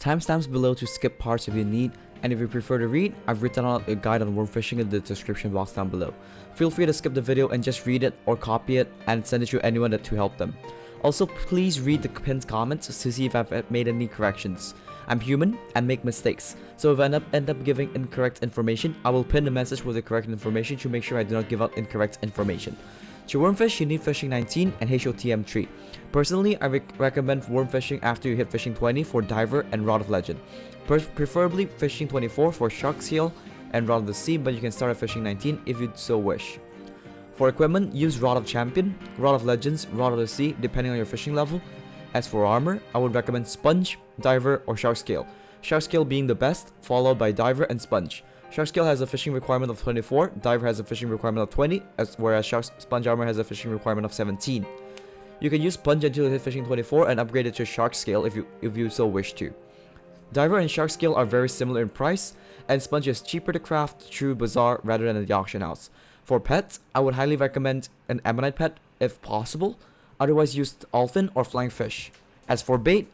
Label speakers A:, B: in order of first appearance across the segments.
A: Timestamps below to skip parts if you need, and if you prefer to read, I've written out a guide on worm fishing in the description box down below. Feel free to skip the video and just read it or copy it and send it to anyone to help them. Also, please read the pinned comments to see if I've made any corrections. I'm human and make mistakes, so if I end up giving incorrect information, I will pin the message with the correct information to make sure I do not give out incorrect information. To worm fish, you need fishing 19 and HOTM 3. Personally, I recommend worm fishing after you hit fishing 20 for diver and rod of legend. Preferably fishing 24 for shark scale and rod of the sea, but you can start at fishing 19 if you so wish. For equipment, use rod of champion, rod of legends, rod of the sea, depending on your fishing level. As for armor, I would recommend sponge, diver, or shark scale. Shark scale being the best, followed by diver and sponge. Shark scale has a fishing requirement of 24, diver has a fishing requirement of 20, whereas sponge armor has a fishing requirement of 17. You can use sponge until you hit fishing 24 and upgrade it to shark scale if you so wish to. Diver and shark scale are very similar in price, and sponge is cheaper to craft through bazaar rather than at the auction house. For pets, I would highly recommend an Ammonite pet if possible, otherwise use dolphin or flying fish. As for bait,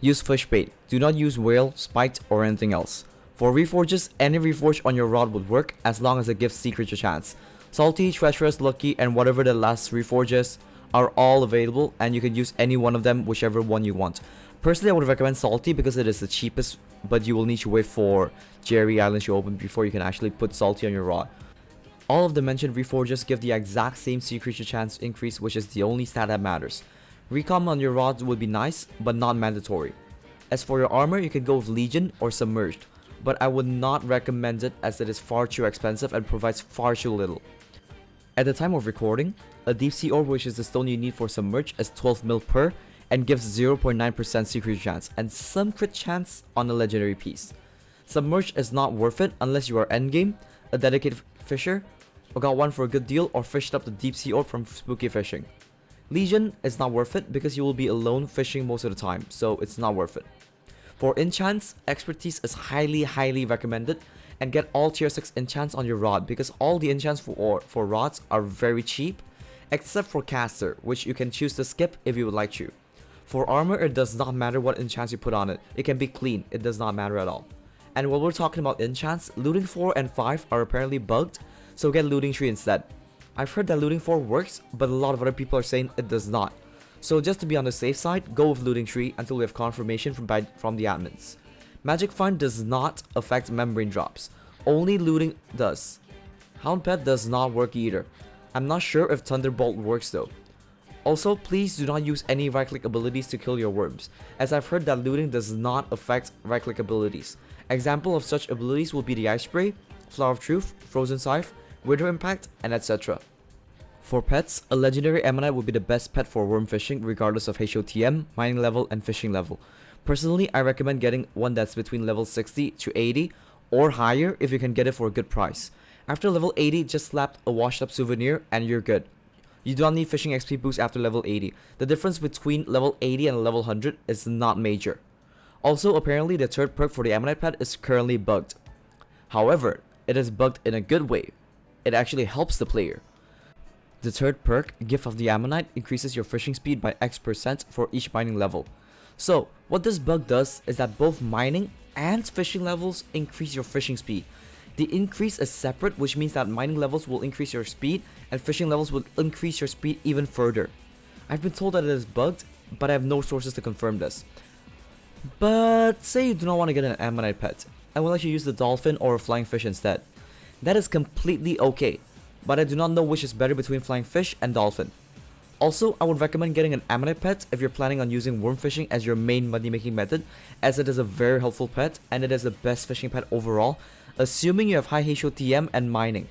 A: use fish bait. Do not use whale, spiked, or anything else. For reforges, any reforge on your rod would work as long as it gives sea creature chance. Salty, treacherous, lucky, and whatever the last reforges are all available, and you can use any one of them, whichever one you want. Personally, I would recommend salty because it is the cheapest, but you will need to wait for Jerry Islands to open before you can actually put salty on your rod. All of the mentioned reforges give the exact same sea creature chance increase, which is the only stat that matters. Recom on your rods would be nice, but not mandatory. As for your armor, you can go with Legion or Submerged, but I would not recommend it as it is far too expensive and provides far too little. At the time of recording, a deep sea orb, which is the stone you need for Submerged, is 12 mil per and gives 0.9% sea creature chance and some crit chance on a legendary piece. Submerged is not worth it unless you are endgame, a dedicated fisher, or got one for a good deal, or fished up the deep sea orb from spooky fishing. Legion is not worth it because you will be alone fishing most of the time, so it's not worth it. For enchants, expertise is highly recommended, and get all tier 6 enchants on your rod because all the enchants for rods are very cheap, except for caster, which you can choose to skip if you would like to. For armor, it does not matter what enchants you put on it, it can be clean, it does not matter at all. And while we're talking about enchants, looting 4 and 5 are apparently bugged, so get looting 3 instead. I've heard that looting 4 works, but a lot of other people are saying it does not. So just to be on the safe side, go with looting 3 until we have confirmation from the admins. Magic Find does not affect membrane drops, only looting does. Hound Pet does not work either. I'm not sure if Thunderbolt works though. Also, please do not use any right click abilities to kill your worms, as I've heard that looting does not affect right click abilities. Example of such abilities will be the Ice Spray, Flower of Truth, Frozen Scythe, Wither Impact, and etc. For pets, a legendary Ammonite would be the best pet for worm fishing regardless of HOTM, mining level, and fishing level. Personally, I recommend getting one that's between level 60 to 80 or higher if you can get it for a good price. After level 80, just slap a washed up souvenir and you're good. You do not need fishing XP boost after level 80. The difference between level 80 and level 100 is not major. Also, apparently the third perk for the Ammonite pet is currently bugged. However, it is bugged in a good way. It actually helps the player. The third perk, Gift of the Ammonite, increases your fishing speed by X% for each mining level. So, what this bug does is that both mining and fishing levels increase your fishing speed. The increase is separate, which means that mining levels will increase your speed and fishing levels will increase your speed even further. I've been told that it is bugged, but I have no sources to confirm this. But say you do not want to get an Ammonite pet and would like to use the dolphin or a flying fish instead. That is completely okay, but I do not know which is better between flying fish and dolphin. Also, I would recommend getting an Ammonite pet if you're planning on using worm fishing as your main money making method, as it is a very helpful pet and it is the best fishing pet overall, assuming you have high HOTM and mining.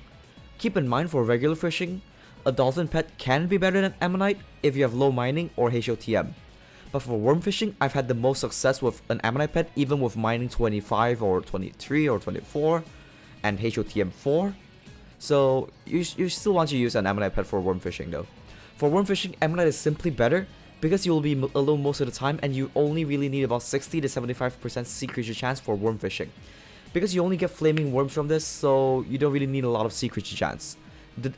A: Keep in mind, for regular fishing, a dolphin pet can be better than Ammonite if you have low mining or HOTM. But for worm fishing, I've had the most success with an Ammonite pet even with mining 25 or 23 or 24 and HOTM 4. So you still want to use an Ammonite pet for worm fishing though. For worm fishing, Ammonite is simply better because you will be alone most of the time and you only really need about 60 to 75% sea creature chance for worm fishing. Because you only get flaming worms from this, so you don't really need a lot of sea creature chance.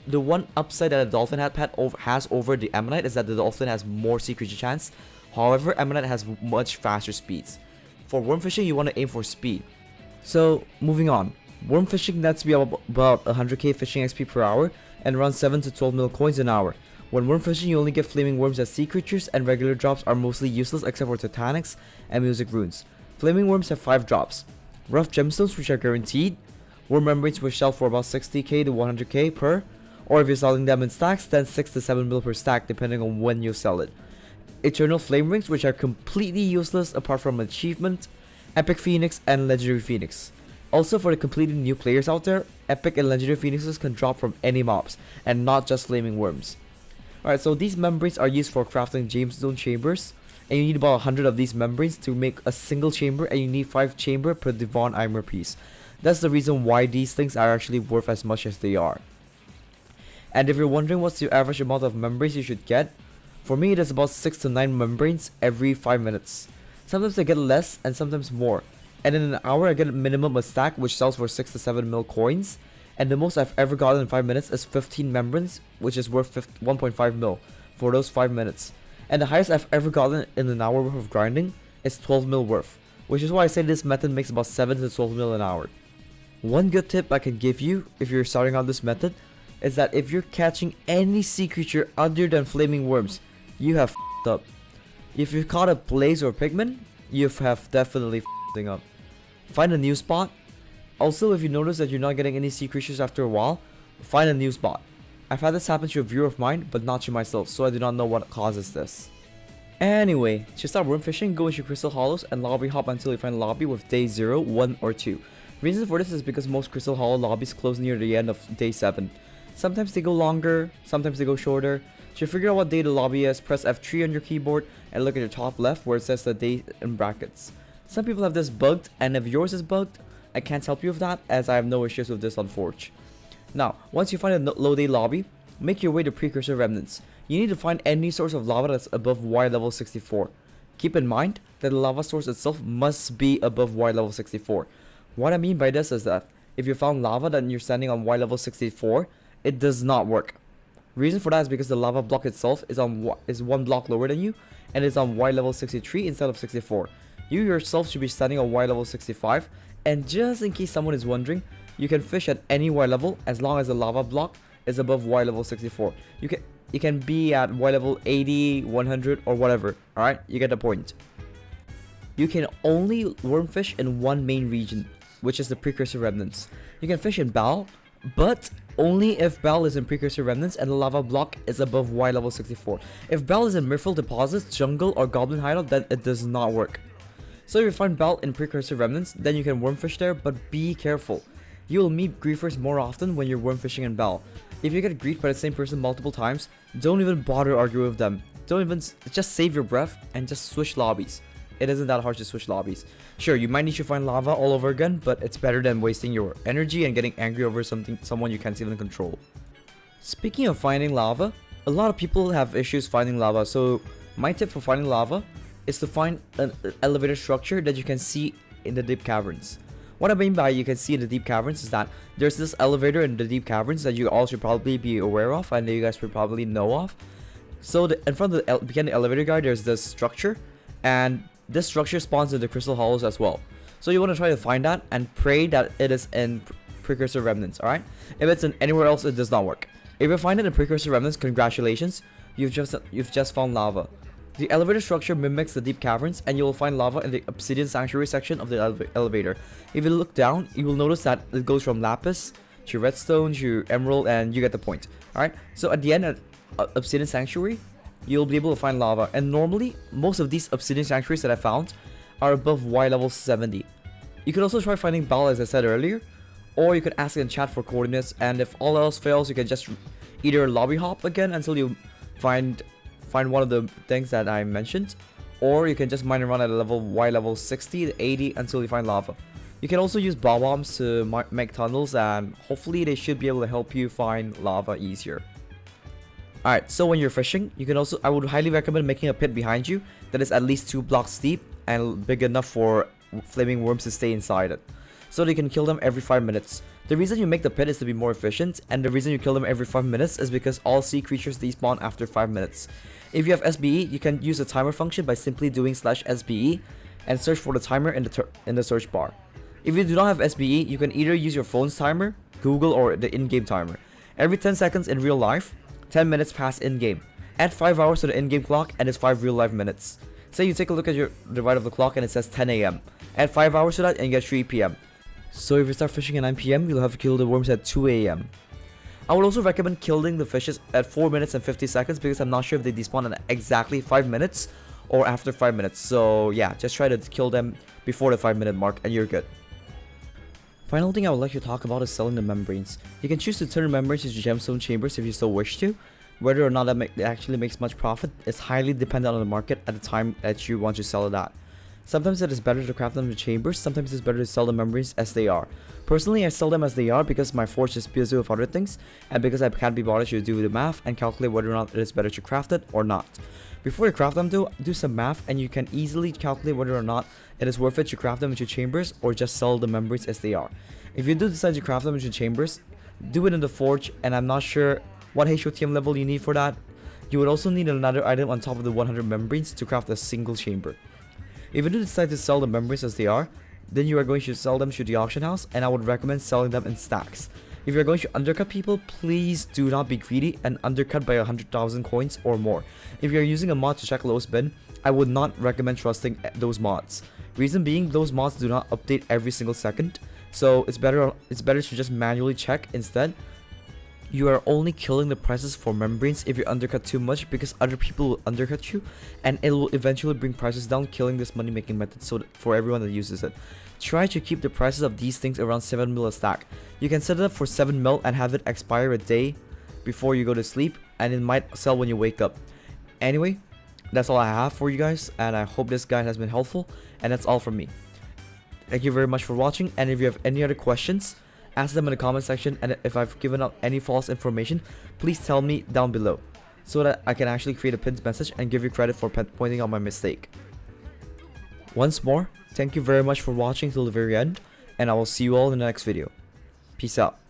A: The one upside that a dolphin pet has over the Ammonite is that the dolphin has more sea creature chance. However, Ammonite has much faster speeds. for worm fishing, you want to aim for speed. So, moving on. Worm fishing nets be about 100k fishing XP per hour and around 7 to 12 mil coins an hour. When worm fishing, you only get flaming worms as sea creatures, and regular drops are mostly useless except for titanics and music runes. Flaming worms have 5 drops. Rough gemstones, which are guaranteed. Worm membranes, which sell for about 60k to 100k per, or if you're selling them in stacks, then 6 to 7 mil per stack depending on when you sell it. Eternal flame rings, which are completely useless apart from achievement, epic phoenix, and legendary phoenix. Also, for the completely new players out there, epic and legendary phoenixes can drop from any mobs, and not just flaming worms. Alright, so these membranes are used for crafting gemstone chambers, and you need about 100 of these membranes to make a single chamber, and you need 5 chamber per Devon armor piece. That's the reason why these things are actually worth as much as they are. And if you're wondering what's the average amount of membranes you should get, for me it is about 6 to 9 membranes every 5 minutes. Sometimes I get less and sometimes more. And in an hour I get a minimum a stack which sells for 6 to 7 mil coins. And the most I've ever gotten in 5 minutes is 15 membranes, which is worth 1.5 mil for those 5 minutes. And the highest I've ever gotten in an hour worth of grinding is 12 mil worth, which is why I say this method makes about 7 to 12 mil an hour. One good tip I can give you if you're starting on this method is that if you're catching any sea creature other than flaming worms, you have f***ed up. If you caught a blaze or pigman, you have definitely f***ing up. Find a new spot. Also, if you notice that you're not getting any sea creatures after a while, find a new spot. I've had this happen to a viewer of mine, but not to myself, so I do not know what causes this. Anyway, to start worm fishing, go into Crystal Hollows and lobby hop until you find a lobby with day 0, 1, or 2. Reason for this is because most Crystal Hollow lobbies close near the end of day 7. Sometimes they go longer, sometimes they go shorter. To figure out what day the lobby is, press F3 on your keyboard and look at the top left where it says the day in brackets. Some people have this bugged, and if yours is bugged, I can't help you with that as I have no issues with this on Forge. Now, once you find a low day lobby, make your way to precursor remnants. You need to find any source of lava that's above Y level 64. Keep in mind that the lava source itself must be above Y level 64. What I mean by this is that if you found lava that you're standing on Y level 64, it does not work. Reason for that is because the lava block itself is one block lower than you, and is on Y level 63 instead of 64. You yourself should be standing on Y level 65, and just in case someone is wondering, you can fish at any Y level as long as the lava block is above Y level 64. You can be at Y level 80, 100, or whatever. Alright, you get the point. You can only worm fish in one main region, which is the precursor remnants. You can fish in Bal, but only if Bal is in precursor remnants and the lava block is above Y level 64. If Bal is in Myrfil deposits, jungle, or goblin hideout, then it does not work. So if you find Bal in precursor remnants, then you can worm fish there, but be careful. You will meet griefers more often when you're worm fishing in Bal. If you get griefed by the same person multiple times, don't even bother arguing with them. Just save your breath and just switch lobbies. It isn't that hard to switch lobbies. Sure, you might need to find lava all over again, but it's better than wasting your energy and getting angry over someone you can't even control. Speaking of finding lava, a lot of people have issues finding lava, so my tip for finding lava is to find an elevator structure that you can see in the deep caverns. What I mean by you can see in the deep caverns is that there's this elevator in the deep caverns that you all should probably be aware of and that you guys should probably know of. So in front of behind the elevator guard, there's this structure, and this structure spawns in the Crystal Hollows as well. So you want to try to find that and pray that it is in Precursor Remnants, alright? If it's in anywhere else, it does not work. If you find it in Precursor Remnants, congratulations, you've just found lava. The elevator structure mimics the deep caverns, and you will find lava in the Obsidian Sanctuary section of the elevator. If you look down, you will notice that it goes from lapis to redstone to emerald, and you get the point. Alright, so at the end of Obsidian Sanctuary, you'll be able to find lava, and normally most of these Obsidian Sanctuaries that I found are above Y level 70. You can also try finding Bal, as I said earlier, or you can ask in chat for coordinates, and if all else fails, you can just either lobby hop again until you find one of the things that I mentioned, or you can just mine around at a level Y level 60 to 80 until you find lava. You can also use bomb bombs to make tunnels, and hopefully they should be able to help you find lava easier. Alright, so when you're fishing, I would highly recommend making a pit behind you that is at least 2 blocks deep and big enough for flaming worms to stay inside it, so that you can kill them every 5 minutes. The reason you make the pit is to be more efficient, and the reason you kill them every 5 minutes is because all sea creatures despawn after 5 minutes. If you have SBE, you can use the timer function by simply doing /SBE, and search for the timer in the search bar. If you do not have SBE, you can either use your phone's timer, Google, or the in-game timer. Every 10 seconds in real life, 10 minutes pass in-game. Add 5 hours to the in-game clock and it's 5 real-life minutes. Say you take a look at the right of the clock and it says 10 AM. Add 5 hours to that and you get 3 PM. So if you start fishing at 9 PM, you'll have to kill the worms at 2 AM. I would also recommend killing the fishes at 4 minutes and 50 seconds because I'm not sure if they despawn in exactly 5 minutes or after 5 minutes. So yeah, just try to kill them before the 5-minute mark and you're good. Final thing I would like to talk about is selling the membranes. You can choose to turn membranes into gemstone chambers if you so wish to. Whether or not that actually makes much profit is highly dependent on the market at the time that you want to sell it at. Sometimes it is better to craft them into chambers, sometimes it's better to sell the membranes as they are. Personally, I sell them as they are because my forge is busy with other things, and because I can't be bothered to do the math and calculate whether or not it is better to craft it or not. Before you craft them though, do some math and you can easily calculate whether or not it is worth it to craft them into chambers or just sell the membranes as they are. If you do decide to craft them into chambers, do it in the forge, and I'm not sure what HOTM level you need for that. You would also need another item on top of the 100 membranes to craft a single chamber. If you do decide to sell the membranes as they are, then you are going to sell them to the auction house, and I would recommend selling them in stacks. If you're going to undercut people, please do not be greedy and undercut by 100,000 coins or more. If you're using a mod to check lowest bin, I would not recommend trusting those mods. Reason being, those mods do not update every single second, so it's better to just manually check instead. You are only killing the prices for membranes if you undercut too much because other people will undercut you, and it will eventually bring prices down, killing this money making method for everyone that uses it. Try to keep the prices of these things around 7 mil a stack. You can set it up for 7 mil and have it expire a day before you go to sleep, and it might sell when you wake up. Anyway, that's all I have for you guys, and I hope this guide has been helpful, and that's all from me. Thank you very much for watching, and if you have any other questions, ask them in the comment section, and if I've given out any false information, please tell me down below so that I can actually create a pinned message and give you credit for pointing out my mistake. Once more, thank you very much for watching till the very end, and I will see you all in the next video. Peace out.